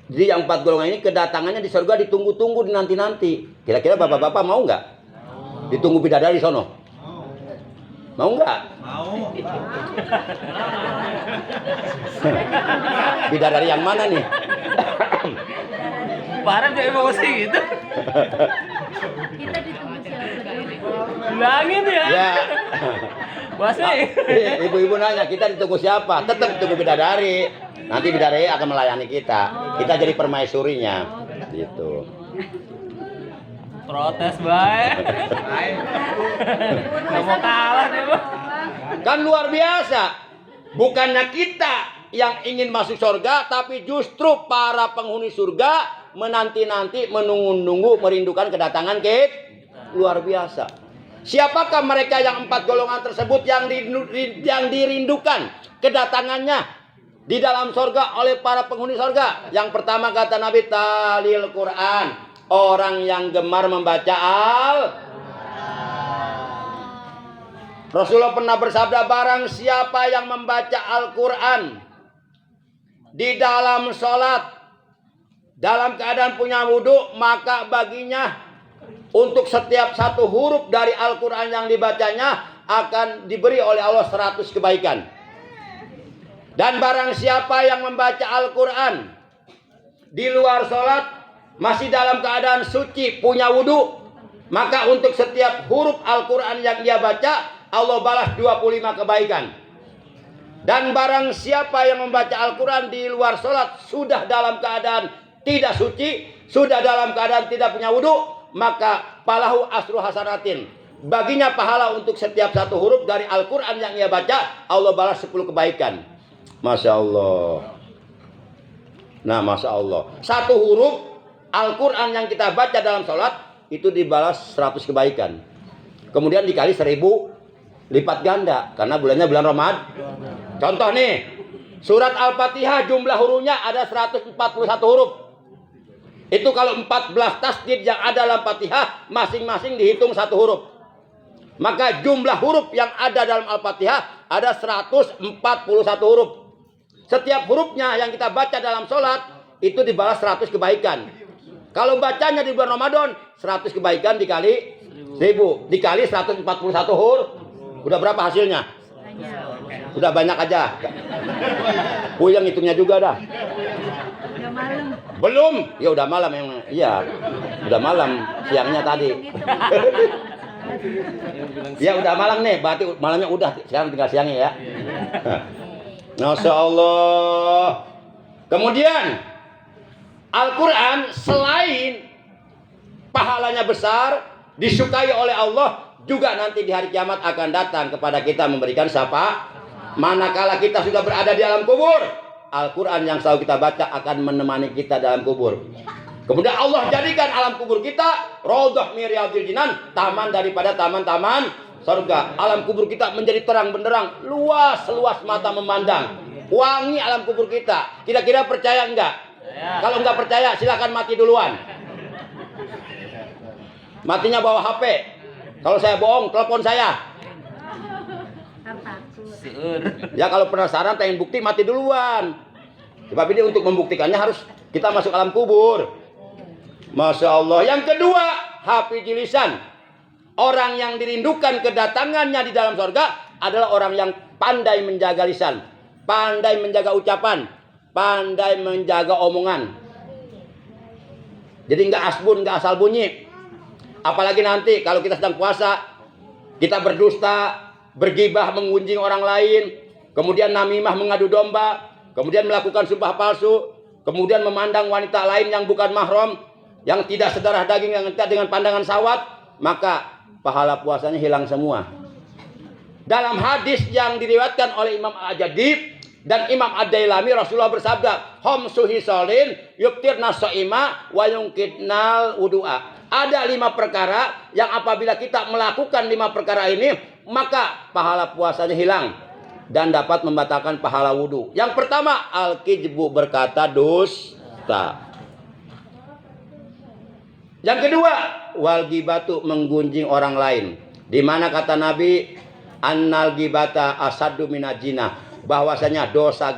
Jadi yang 4 golongan ini kedatangannya di surga ditunggu-tunggu, dinanti-nanti. Kira-kira bapak-bapak mau nggak? Ditunggu bidadari sono? Mau nggak? Mau. Bidadari yang mana nih? Parah dia emosi gitu. Kita ditunggu siapa? Bilangin ya. Ya. Masih. Ibu-ibu nanya, kita ditunggu siapa? Tetap ditunggu bidadari. Nanti bidadari akan melayani kita. Kita jadi permaisurinya. Gitu. Protes baik. Nggak mau kalah deh, Bang. Kan luar biasa. Bukannya kita yang ingin masuk surga, tapi justru para penghuni surga menanti-nanti, menunggu-nunggu, merindukan kedatangan kita. Luar biasa. Siapakah mereka yang 4 golongan tersebut yang dirindukan kedatangannya di dalam surga oleh para penghuni surga? Yang pertama kata Nabi, talil Quran, orang yang gemar membaca Rasulullah pernah bersabda, barang siapa yang membaca Al-Quran di dalam sholat dalam keadaan punya wudhu, maka baginya untuk setiap 1 huruf dari Al-Quran yang dibacanya akan diberi oleh Allah 100 kebaikan. Dan barang siapa yang membaca Al-Quran di luar sholat, masih dalam keadaan suci, punya wudhu, maka untuk setiap huruf Al-Quran yang dia baca, Allah balas 25 kebaikan. Dan barang siapa yang membaca Al-Quran di luar sholat, sudah dalam keadaan tidak suci, sudah dalam keadaan tidak punya wudhu, maka palahu asru hasanatin. Baginya pahala untuk setiap 1 huruf dari Al-Quran yang ia baca, Allah balas 10 kebaikan. Masya Allah. Nah, Masya Allah. 1 huruf Al-Quran yang kita baca dalam sholat, itu dibalas 100 kebaikan. Kemudian dikali 1000 lipat ganda. Karena bulannya bulan Ramadan. Contoh nih, surat Al-Fatihah jumlah hurufnya ada 141 huruf. Itu kalau 14 tasdid yang ada dalam Fatihah, masing-masing dihitung 1 huruf. Maka jumlah huruf yang ada dalam Al-Fatihah ada 141 huruf. Setiap hurufnya yang kita baca dalam sholat itu dibalas 100 kebaikan. Kalau bacanya di bulan Ramadan 100 kebaikan dikali 1000 dikali 141 huruf. Udah berapa hasilnya? Udah banyak aja. Puyeng hitungnya juga dah. Udah malam. Belum? Ya udah malam emang. Iya. Udah malam siangnya tadi. Ya udah malam nih, berarti malamnya udah. Sekarang tinggal siangnya ya. Masya Allah. Kemudian Al-Quran selain pahalanya besar, disukai oleh Allah, juga nanti di hari kiamat akan datang kepada kita memberikan syafaat. Manakala kita sudah berada di alam kubur, Al-Quran yang selalu kita baca akan menemani kita dalam kubur. Kemudian Allah jadikan alam kubur kita Raudhah min Riyadhil Jinan, taman daripada taman-taman surga. Alam kubur kita menjadi terang benderang, luas mata memandang. Wangi alam kubur kita. Kira-kira percaya enggak? Kalau enggak percaya silakan mati duluan. Matinya bawa HP. Kalau saya bohong, telepon saya. Ya kalau penasaran pengen bukti mati duluan. Sebab ini untuk membuktikannya harus kita masuk alam kubur. Masya Allah. Yang kedua, hafidhil lisan. Orang yang dirindukan kedatangannya di dalam surga adalah orang yang pandai menjaga lisan, pandai menjaga ucapan, pandai menjaga omongan. Jadi nggak asbun, nggak asal bunyi. Apalagi nanti kalau kita sedang puasa, kita berdusta, bergibah, menggunjing orang lain, kemudian namimah, mengadu domba, kemudian melakukan sumpah palsu, kemudian memandang wanita lain yang bukan mahram, yang tidak sedarah daging, yang dengan pandangan syahwat, maka pahala puasanya hilang semua. Dalam hadis yang diriwayatkan oleh Imam Al-Ajadib dan Imam Ad-Dailami, Rasulullah bersabda, "Khamsu hisalin yuktirna shaima wa yungkitnal wudu'a." Ada 5 perkara yang apabila kita melakukan 5 perkara ini, maka pahala puasanya hilang dan dapat membatalkan pahala wudu. Yang pertama, al-kizbu, berkata dusta. Yang kedua, wal ghibatu, menggunjing orang lain. Di mana kata Nabi, annal ghibata asaddu minajina, bahwasanya dosa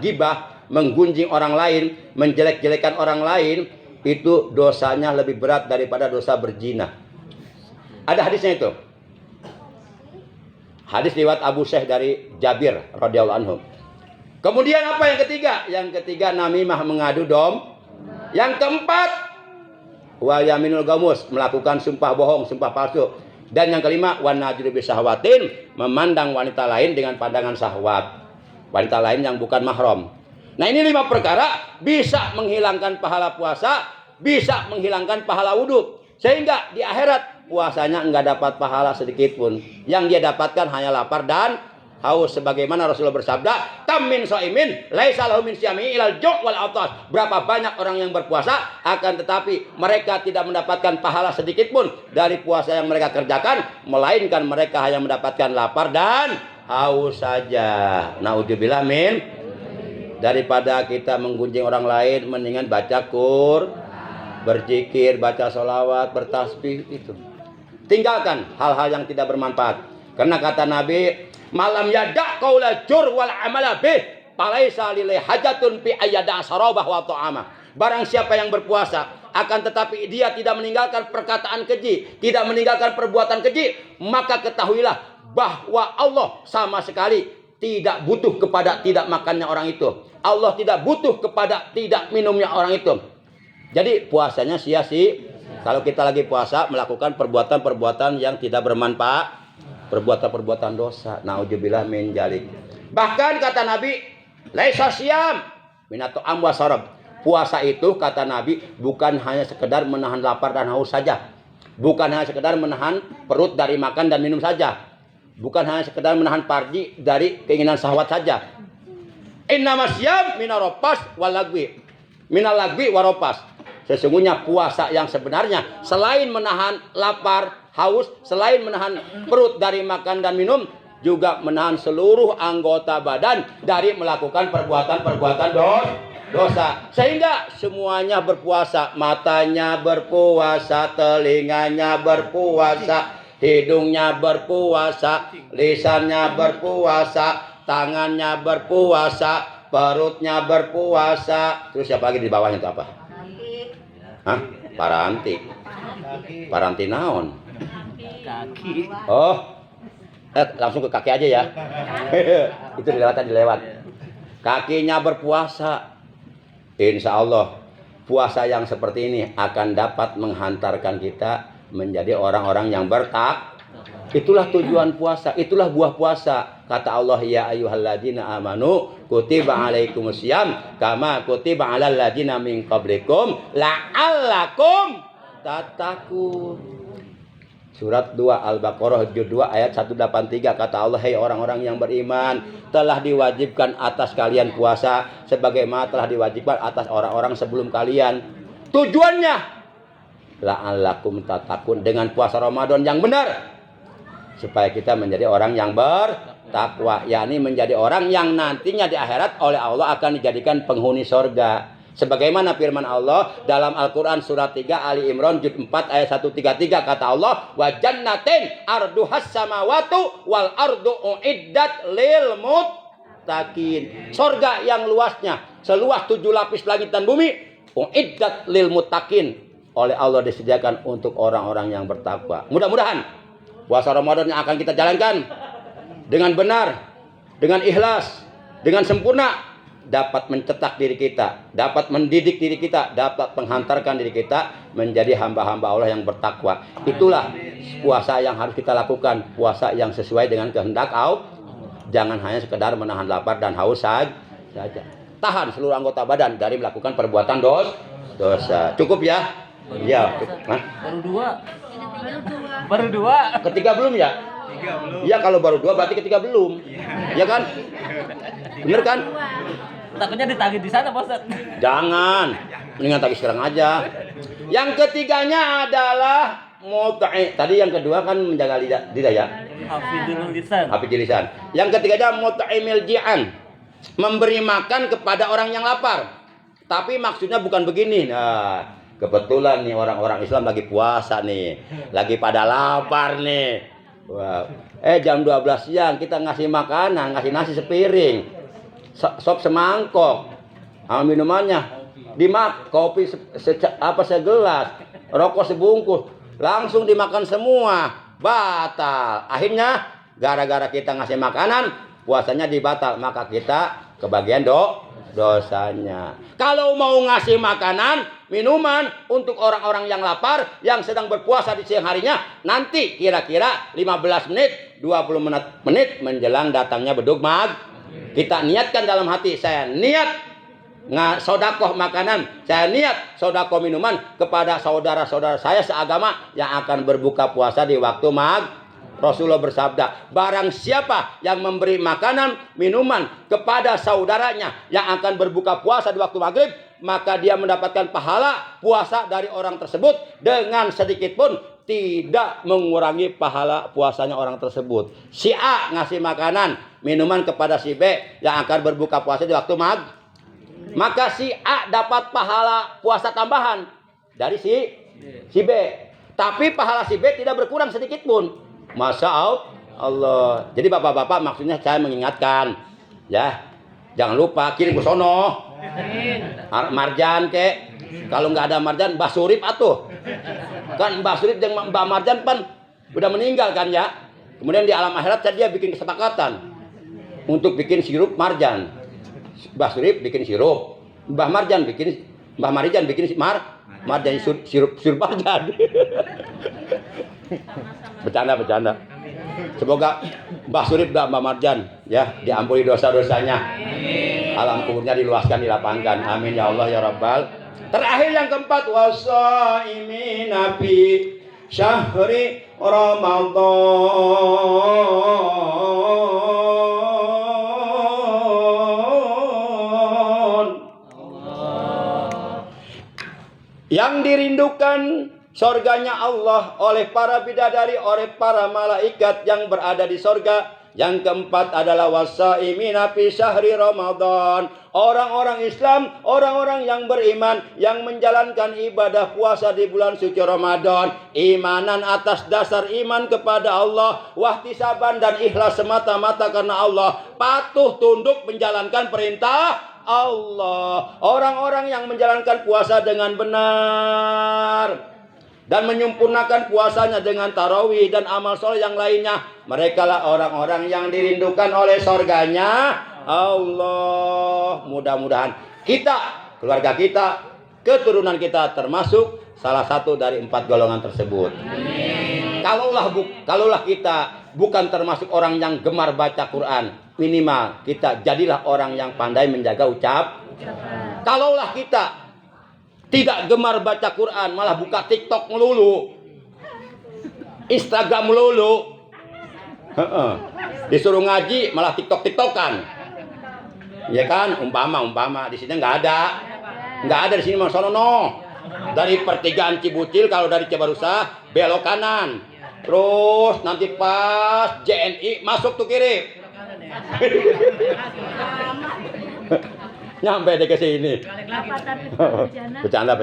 ghibah, menggunjing orang lain, menjelek-jelekan orang lain, itu dosanya lebih berat daripada dosa berzina. Ada hadisnya itu. Hadis riwayat Abu Syekh dari Jabir radhiyallahu anhu. Kemudian apa yang ketiga? Yang ketiga, namimah, mengadu dom. Yang keempat, wal yaminul gamus, melakukan sumpah bohong, sumpah palsu. Dan yang kelima, wan najru bisahwatin, memandang wanita lain dengan pandangan syahwat, wanita lain yang bukan mahram. Nah, ini 5 perkara bisa menghilangkan pahala puasa, bisa menghilangkan pahala wudhu, sehingga di akhirat puasanya enggak dapat pahala sedikit pun. Yang dia dapatkan hanya lapar dan haus, sebagaimana Rasulullah bersabda, kam min shaimin laisa lahu min syiyamihi ilal ju' wal atas. Berapa banyak orang yang berpuasa akan tetapi mereka tidak mendapatkan pahala sedikit pun dari puasa yang mereka kerjakan, melainkan mereka hanya mendapatkan lapar dan haus saja. Naudzubillah min. Daripada kita menggunjing orang lain, mendingan baca berzikir, baca sholawat, bertasbih, itu. Tinggalkan hal-hal yang tidak bermanfaat. Karena kata Nabi, malam yada' qaula jur wal amala bih, falaisa lillahi hajatun fi ayyada sarabah wa ta'ama. Barang siapa yang berpuasa, akan tetapi dia tidak meninggalkan perkataan keji, tidak meninggalkan perbuatan keji, maka ketahuilah bahwa Allah sama sekali tidak butuh kepada tidak makannya orang itu. Allah tidak butuh kepada tidak minumnya orang itu. Jadi puasanya sia-sia kalau kita lagi puasa melakukan perbuatan-perbuatan yang tidak bermanfaat, perbuatan-perbuatan dosa. Nauzubillah min dzalik. Bahkan kata Nabi, laisa syiyam minatu am wa sarab. Puasa itu kata Nabi bukan hanya sekedar menahan lapar dan haus saja. Bukan hanya sekedar menahan perut dari makan dan minum saja. Bukan hanya sekedar menahan farji dari keinginan syahwat saja. Innamas syiyam minaropas walagwi. Minal lagwi waropas. Sesungguhnya puasa yang sebenarnya selain menahan lapar, haus, selain menahan perut dari makan dan minum, juga menahan seluruh anggota badan dari melakukan perbuatan-perbuatan dosa. Sehingga semuanya berpuasa, matanya berpuasa, telinganya berpuasa, hidungnya berpuasa, lisannya berpuasa, tangannya berpuasa, perutnya berpuasa. Terus siapa lagi di bawahnya itu apa? Hah? Paranti. Paranti naon? Kaki. Oh, langsung ke kaki aja ya. Itu dilewat. Kakinya berpuasa. Insya Allah puasa yang seperti ini akan dapat menghantarkan kita menjadi orang-orang yang bertak. Itulah tujuan puasa, itulah buah puasa. Kata Allah, ya ayyuhalladzina amanu kutiba alaikumusiyam kama kutiba alal ladzina min qablikum la'allakum tattaqun. Surat 2 Al-Baqarah juz 2 ayat 183 kata Allah, hai orang-orang yang beriman, telah diwajibkan atas kalian puasa sebagaimana telah diwajibkan atas orang-orang sebelum kalian. Tujuannya la'allakum tattaqun, dengan puasa Ramadan yang benar supaya kita menjadi orang yang bertakwa, yakni menjadi orang yang nantinya di akhirat oleh Allah akan dijadikan penghuni sorga. Sebagaimana firman Allah dalam Al-Quran surat 3 Ali Imran juz 4 ayat 133 kata Allah, wa jannatin arduhas samawatu wal ardu uiddat lil muttaqin. Sorga yang luasnya seluas 7 lapis langit dan bumi, uiddat lil muttaqin, oleh Allah disediakan untuk orang-orang yang bertakwa. Mudah-mudahan puasa Ramadan yang akan kita jalankan dengan benar, dengan ikhlas, dengan sempurna, dapat mencetak diri kita, dapat mendidik diri kita, dapat menghantarkan diri kita menjadi hamba-hamba Allah yang bertakwa. Itulah puasa yang harus kita lakukan, puasa yang sesuai dengan kehendak Allah. Jangan hanya sekedar menahan lapar dan haus saja. Tahan seluruh anggota badan dari melakukan perbuatan dosa. Cukup ya? Ya, cukup. Baru dua. Ketiga belum ya? Ya, kalau baru 2 berarti ketiga belum. Ya kan? Bener kan? Takutnya ditagih di sana, Pak Ustaz. Jangan. Mendingan tagih sekarang aja. Yang ketiganya adalah mut'i. Tadi yang kedua kan menjaga lidah ya. Hafidul lisan. Hafidul lisan. Yang ketiganya mut'imil ji'an. Memberi makan kepada orang yang lapar. Tapi maksudnya bukan begini. Nah, kebetulan nih orang-orang Islam lagi puasa nih. Lagi pada lapar nih. Wow. Jam 12 siang kita ngasih makanan, ngasih nasi sepiring. Sop semangkok, minumannya kopi segelas, rokok sebungkus, langsung dimakan semua, batal. Akhirnya gara-gara kita ngasih makanan, puasanya dibatal, maka kita kebagian dosanya. Kalau mau ngasih makanan, minuman untuk orang-orang yang lapar, yang sedang berpuasa di siang harinya, nanti kira-kira 15 menit, 20 menit menjelang datangnya beduk mag. Kita niatkan dalam hati, saya niat sodakoh makanan, saya niat sodakoh minuman kepada saudara-saudara saya seagama yang akan berbuka puasa di waktu mag. Rasulullah bersabda, barang siapa yang memberi makanan, minuman kepada saudaranya yang akan berbuka puasa di waktu maghrib, maka dia mendapatkan pahala puasa dari orang tersebut dengan sedikit pun tidak mengurangi pahala puasanya orang tersebut. Si A ngasih makanan, minuman kepada si B yang akan berbuka puasa di waktu mag, maka si A dapat pahala puasa tambahan dari si B. Tapi pahala si B tidak berkurang sedikit pun. Masya Allah. Jadi bapak-bapak, maksudnya saya mengingatkan, ya, jangan lupa kirim ke sono marjan kek. Kalau nggak ada marjan, Mbah Surip atuh. Kan Mbah Surip dan Mbah Marjan pan udah meninggal kan ya. Kemudian di alam akhirat dia bikin kesepakatan untuk bikin sirup marjan. Mbah Surip bikin sirup, Mbah Marjan bikin marjan sirup marjan. Bercanda. Semoga Mbah Surip dan Mbah Marjan ya diampuni dosa-dosanya. Alam kuburnya diluaskan, dilapangkan. Amin ya Allah ya Rabbal. Terakhir yang keempat, wasaimin nabi syahri Ramadan. Yang dirindukan sorganya Allah oleh para bidadari, oleh para malaikat yang berada di sorga, Yang keempat adalah wasaimina fi syahri Ramadan. Orang-orang Islam, orang-orang yang beriman yang menjalankan ibadah puasa di bulan suci Ramadan, imanan atas dasar iman kepada Allah, wahtisaban dan ikhlas semata-mata karena Allah, patuh tunduk menjalankan perintah Allah. Orang-orang yang menjalankan puasa dengan benar dan menyempurnakan puasanya dengan tarawih dan amal soleh yang lainnya, mereka lah orang-orang yang dirindukan oleh surganya Allah. Mudah-mudahan kita, keluarga kita, keturunan kita termasuk salah satu dari 4 golongan tersebut. Kalaulah kita bukan termasuk orang yang gemar baca Quran, minimal kita jadilah orang yang pandai menjaga ucapan. Kalaulah kita tidak gemar baca Quran, malah buka TikTok melulu, Instagram melulu, disuruh ngaji malah TikTok-TikTokan, ya kan? Umpama di sini nggak ada di sini Mas Sono. Dari pertigaan Cibucil kalau dari Cibarusah belok kanan, terus nanti pas JNI masuk tuh kiri. Nyampe deh ke sini. Bercanda.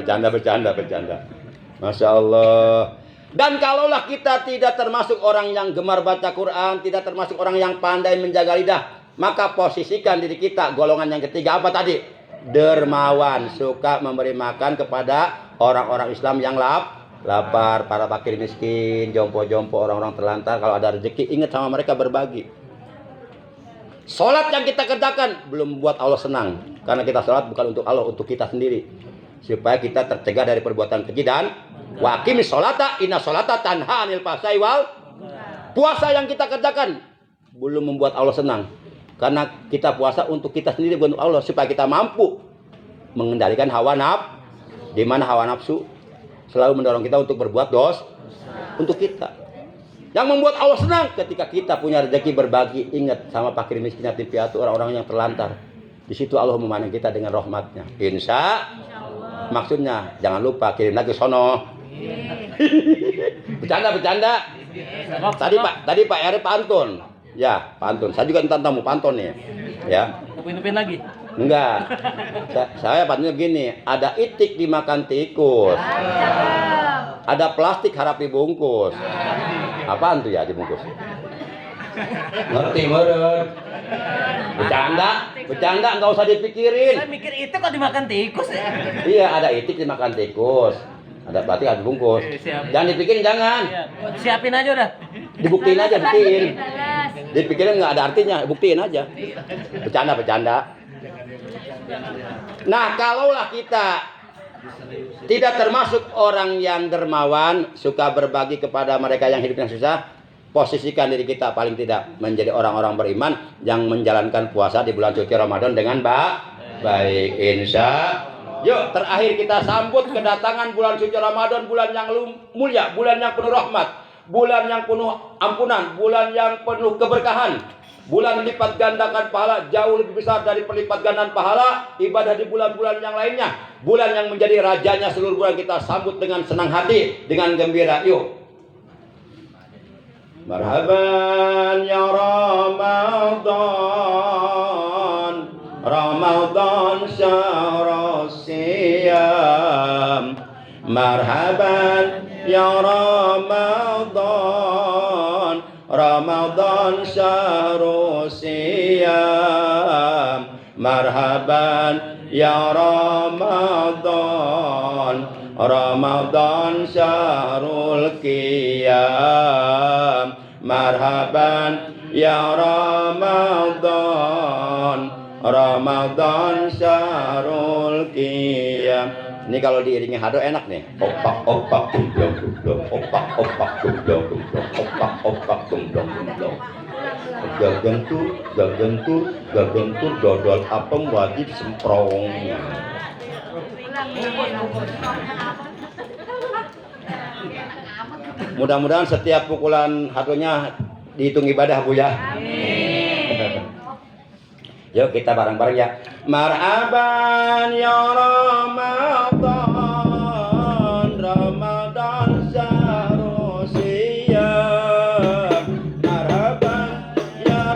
Masya Allah. Dan kalaulah kita tidak termasuk orang yang gemar baca Quran, tidak termasuk orang yang pandai menjaga lidah, maka posisikan diri kita golongan yang ketiga apa tadi? Dermawan, suka memberi makan kepada orang-orang Islam yang lapar, para fakir miskin, jompo-jompo, orang-orang terlantar. Kalau ada rezeki, ingat sama mereka, berbagi. Sholat yang kita kerjakan belum membuat Allah senang, karena kita sholat bukan untuk Allah, untuk kita sendiri, supaya kita tercegah dari perbuatan keji. Dan wa aqimis sholata inna sholata tanha anil fahsai wal. Puasa yang kita kerjakan belum membuat Allah senang, karena kita puasa untuk kita sendiri, bukan untuk Allah, supaya kita mampu mengendalikan hawa nafsu, di mana hawa nafsu selalu mendorong kita untuk berbuat dosa untuk kita. Yang membuat Allah senang ketika kita punya rezeki berbagi. Ingat sama fakir miskin yatim piatu, orang-orang yang terlantar. Di situ Allah memandang kita dengan rahmatnya. Insya Allah. Maksudnya jangan lupa kirim lagi sono. Bercanda. Tadi Pak Eri pantun. Ya, pantun. Saya juga tentang tamu pantun nih. Ya. Upin lagi? Enggak. Saya pantunnya gini, ada itik dimakan tikus. Ada plastik harap dibungkus. Apaan tuh ya dibungkus? Ngerti meren. Bercanda nggak usah dipikirin. Saya mikir itu kok dimakan tikus ya. Iya, ada itik dimakan tikus. Ada plastik harus dibungkus. Jangan dipikirin, jangan. Siapin aja udah. Dibuktiin aja, buktiin. Dipikirin nggak ada artinya, buktiin aja. Bercanda. Nah, kalaulah kita tidak termasuk orang yang dermawan, suka berbagi kepada mereka yang hidupnya susah, posisikan diri kita paling tidak menjadi orang-orang beriman yang menjalankan puasa di bulan suci Ramadan dengan baik. Insya. Yuk, terakhir kita sambut kedatangan bulan suci Ramadan, bulan yang mulia, bulan yang penuh rahmat, bulan yang penuh ampunan, bulan yang penuh keberkahan. Bulan lipat gandakan pahala jauh lebih besar dari pelipat gandaan pahala ibadah di bulan-bulan yang lainnya. Bulan yang menjadi rajanya seluruh bulan kita sambut dengan senang hati, dengan gembira. Yuk. Marhaban ya Ramadan, Ramadan syahrus siyam. Marhaban ya Ramadan, Ramadan syahrus siyam. Marhaban ya Ramadan, Ramadan syahrul qiyam. Marhaban ya Ramadan, Ramadan syahrul qiyam. Ini kalau diiringi hado enak nih. Opak opak dumdong dumdong, opak opak dumdong dumdong, opak opak dumdong dumdong. Gagentur, dodol apem wajib semprong. Mudah-mudahan setiap pukulan hadonya dihitung ibadah, Bu ya. Amin. Yuk kita bareng-bareng ya. Marhaban ya Ramadan, Ramadan syahrus siyam. Marhaban ya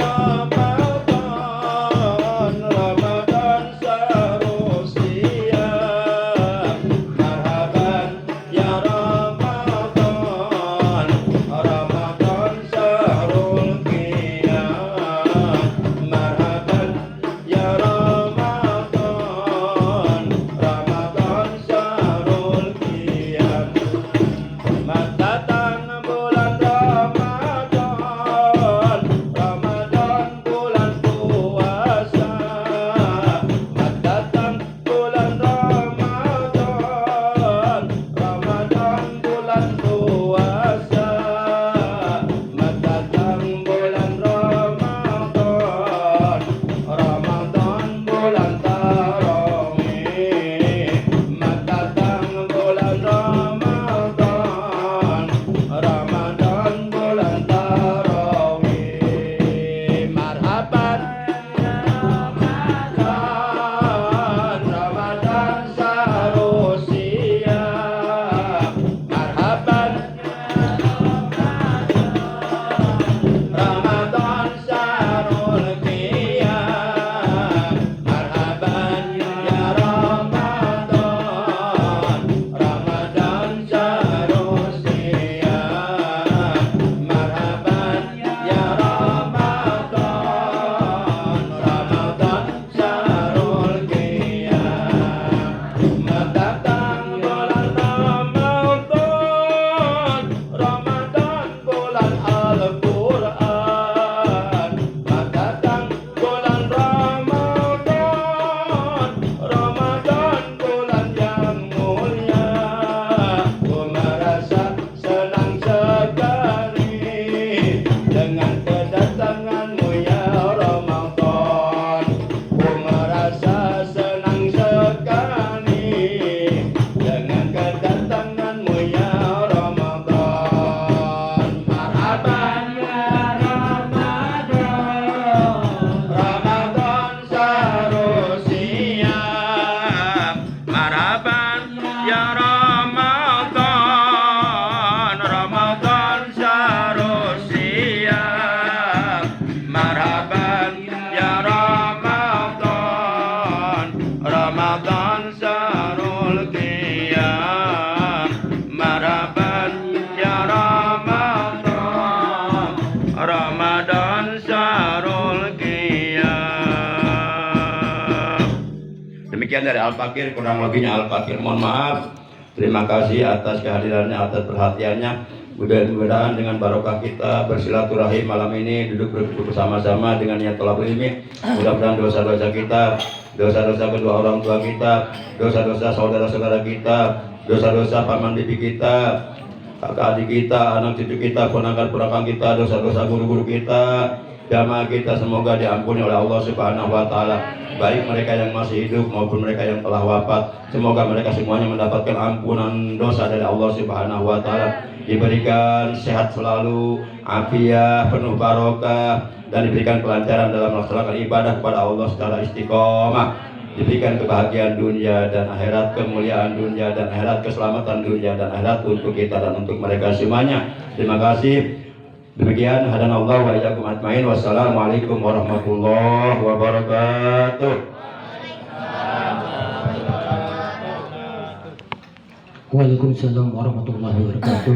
Ramadan sarul qiyam marhaban ya Ramadan Ramadan sarul qiyam. Demikian dari Al-Fakir, kurang lebihnya Al-Fakir mohon maaf. Terima kasih atas kehadirannya, atas perhatiannya. Mudah-mudahan dengan barokah kita bersilaturahim malam ini, duduk bersama-sama dengan niat tolak ilmi, mudah-mudahan dosa-dosa kita, dosa-dosa kedua orang tua kita, dosa-dosa saudara-saudara kita, dosa-dosa paman bibi kita, kakak adik kita, anak cucu kita, ponakan-ponakan kita, dosa-dosa guru-guru kita, jamaah kita semoga diampuni oleh Allah Subhanahu wa taala. Baik mereka yang masih hidup maupun mereka yang telah wafat, semoga mereka semuanya mendapatkan ampunan dosa dari Allah Subhanahu wa taala, diberikan sehat selalu, afiat, penuh barokah, dan diberikan kelancaran dalam melaksanakan ibadah kepada Allah secara istiqomah, diberikan kebahagiaan dunia dan akhirat, kemuliaan dunia dan akhirat, keselamatan dunia dan akhirat untuk kita dan untuk mereka semuanya. Terima kasih. Demikian hadanallahu wa iyyakum ajmain. Wassalamualaikum warahmatullahi wabarakatuh. Waalaikumsalam warahmatullahi wabarakatuh.